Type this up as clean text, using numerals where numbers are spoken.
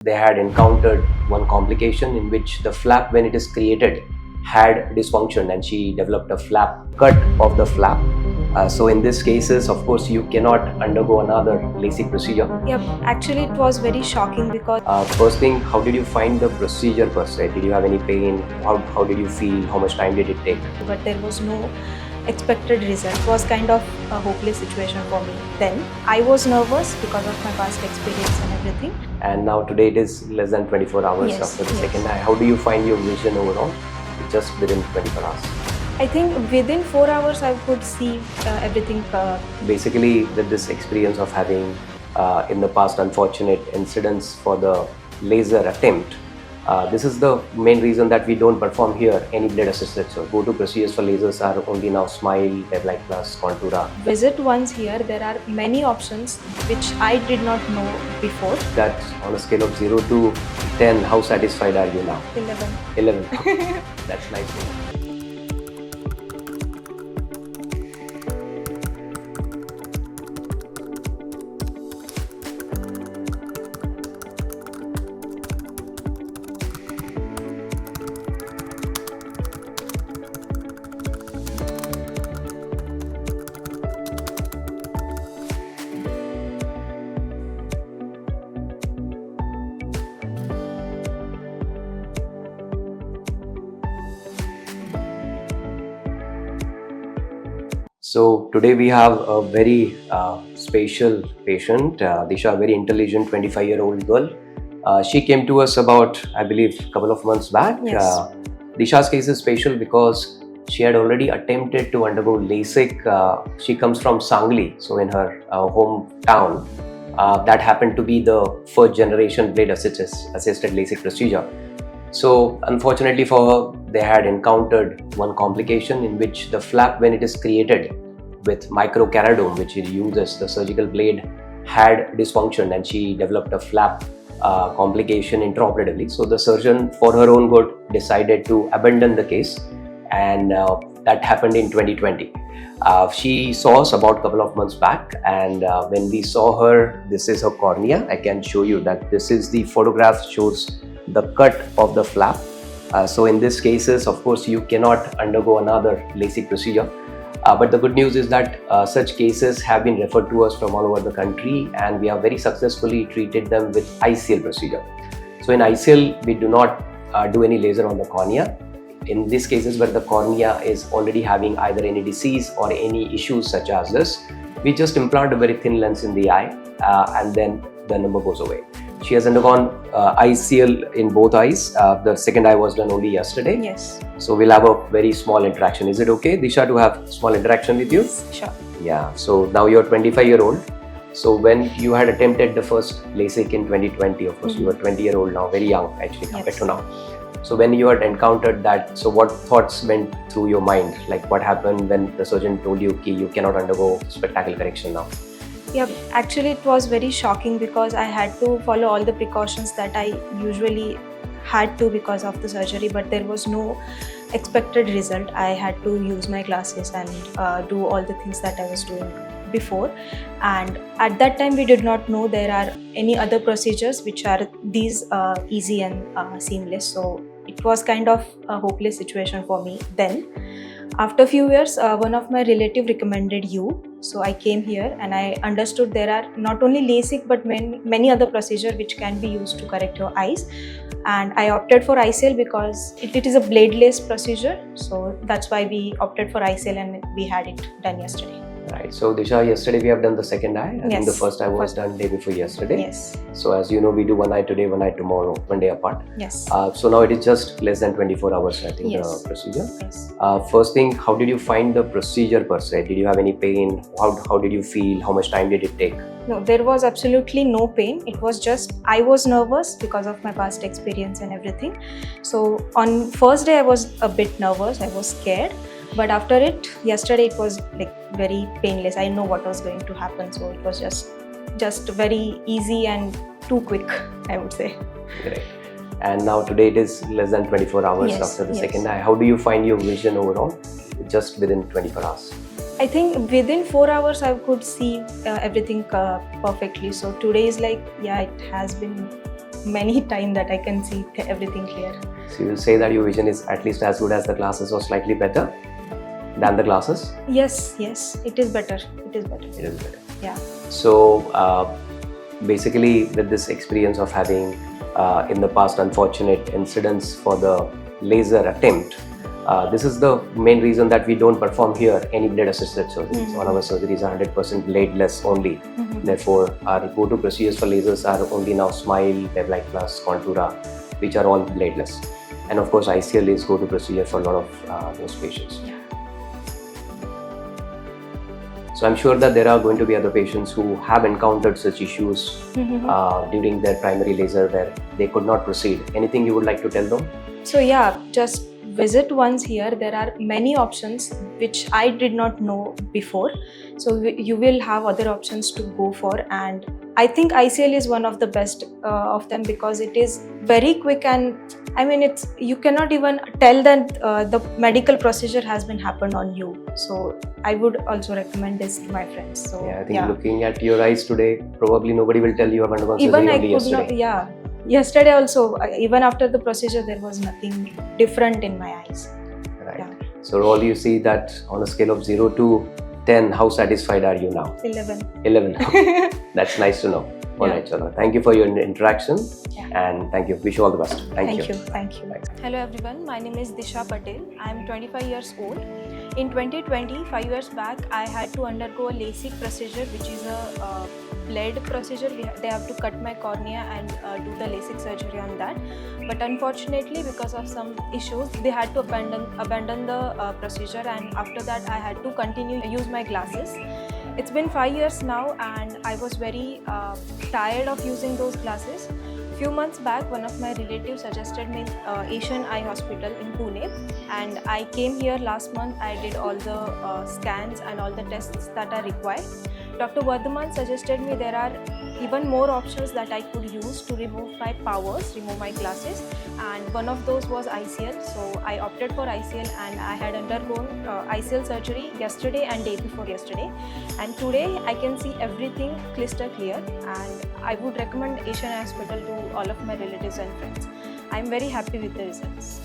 They had encountered one complication in which the flap, when it is created, had dysfunction and she developed a flap cut of the flap. So in these cases, of course, you cannot undergo another LASIK procedure. Yep, actually it was very shocking because First thing, how did you find the procedure per se? Did you have any pain? How did you feel? How much time did it take? but there was no expected result. It was kind of a hopeless situation for me. Then I was nervous because of my past experience and everything. And now today it is less than 24 hours Yes, after the yes. second eye. How do you find your vision overall? Just within 24 hours. I think within 4 hours I could see everything. Basically, with this experience of having in the past unfortunate incidents for the laser attempt, this is the main reason that we don't perform here any blade assisted. So go-to procedures for lasers are only now Smile, Blade Plus, Contura. Visit once here, there are many options which I did not know before. That on a scale of 0 to 10, how satisfied are you now? 11. 11. That's nice to know. So today we have a very special patient, Disha, a very intelligent 25-year-old girl. She came to us about, I believe, a couple of months back. Yes. Disha's case is special because she had already attempted to undergo LASIK. She comes from Sangli, so in her hometown. That happened to be the first generation blade assisted LASIK procedure. So unfortunately for her, they had encountered one complication in which the flap, when it is created with microkeradome, which it uses the surgical blade, had dysfunction and she developed a flap complication intraoperatively. So the surgeon, for her own good, decided to abandon the case, and that happened in 2020. She saw us about a couple of months back, and when we saw her, this is her cornea. I can show you that this is the photograph, shows the cut of the flap. So in these cases, of course, you cannot undergo another LASIK procedure. But the good news is that such cases have been referred to us from all over the country, and we have very successfully treated them with ICL procedure. So in ICL, we do not do any laser on the cornea. In these cases where the cornea is already having either any disease or any issues such as this, we just implant a very thin lens in the eye, and then the number goes away. She has undergone ICL in both eyes. The second eye was done only yesterday. Yes. So we'll have a very small interaction. Is it okay, Disha, to have small interaction with you? Sure. Yeah. So now you're 25-year-old. So when you had attempted the first LASIK in 2020, of course, you were 20-year-old now, very young actually compared to now. So when you had encountered that, so what thoughts went through your mind? Like what happened when the surgeon told you you cannot undergo spectacle correction now? Yeah, actually it was very shocking because I had to follow all the precautions that I usually had to because of the surgery, but there was no expected result. I had to use my glasses and do all the things that I was doing before, and at that time we did not know there are any other procedures which are these easy and seamless. So it was kind of a hopeless situation for me then. After a few years, one of my relative recommended you. So I came here and I understood there are not only LASIK but many other procedures which can be used to correct your eyes. And I opted for ICL because it is a bladeless procedure. So that's why we opted for ICL and we had it done yesterday. Right. So Disha, yesterday we have done the second eye. I think Yes. the first eye was done day before yesterday. Yes. So as you know, we do one eye today, one eye tomorrow, one day apart. Yes. So now it is just less than 24 hours, I think, Yes. the procedure. Yes. First thing, how did you find the procedure per se? Did you have any pain? How did you feel? How much time did it take? No, there was absolutely no pain. It was just I was nervous because of my past experience and everything. So on first day I was a bit nervous. I was scared. But after it, yesterday it was like very painless. I know what was going to happen. So it was just very easy and too quick, I would say. Great. And now today it is less than 24 hours Yes, after the yes. second eye. How do you find your vision overall? Just within 24 hours. I think within 4 hours I could see everything perfectly. So today is like, yeah, it has been many time that I can see everything clear. So you will say that your vision is at least as good as the glasses or slightly better than the glasses? Yes, it is better. It is better. It is better. Yeah. So basically with this experience of having in the past unfortunate incidents for the laser attempt, this is the main reason that we don't perform here any blade assisted surgeries. All our surgeries are 100% bladeless only. Therefore our go-to procedures for lasers are only now Smile, Pebblite Plus, Contura, which are all bladeless. And of course ICL is go-to procedure for a lot of those patients. Yeah. So I'm sure that there are going to be other patients who have encountered such issues during their primary laser where they could not proceed. Anything you would like to tell them? So yeah, just visit once here. There are many options which I did not know before. So you will have other options to go for, and I think ICL is one of the best of them because it is very quick, and I mean you cannot even tell that the medical procedure has been happened on you. So I would also recommend this to my friends. So yeah, I think looking at your eyes today, probably nobody will tell you have undergone surgery even I only could yesterday. not. Yeah. Yesterday also, even after the procedure, there was nothing different in my eyes. Right. Yeah. So all you see that on a scale of 0 to 10, how satisfied are you now? 11. 11. That's nice to know. All right, Chala. Thank you for your interaction and thank you. Wish you all the best. Thank you. Thank you. Thanks. Hello everyone, my name is Disha Patel. I am 25 years old. In 2020, 5 years back, I had to undergo a LASIK procedure, which is a blade procedure. They have to cut my cornea and do the LASIK surgery on that. But unfortunately, because of some issues, they had to abandon the procedure, and after that, I had to continue use my glasses. It's been 5 years now, and I was very tired of using those glasses. Few months back, one of my relatives suggested me Asian Eye Hospital in Pune, and I came here last month. I did all the scans and all the tests that are required. Dr. Vardhman suggested me there are even more options that I could use to remove my powers, remove my glasses, and one of those was ICL. So I opted for ICL, and I had undergone ICL surgery yesterday and day before yesterday, and today I can see everything crystal clear, and I would recommend Asian Eye Hospital to all of my relatives and friends. I am very happy with the results.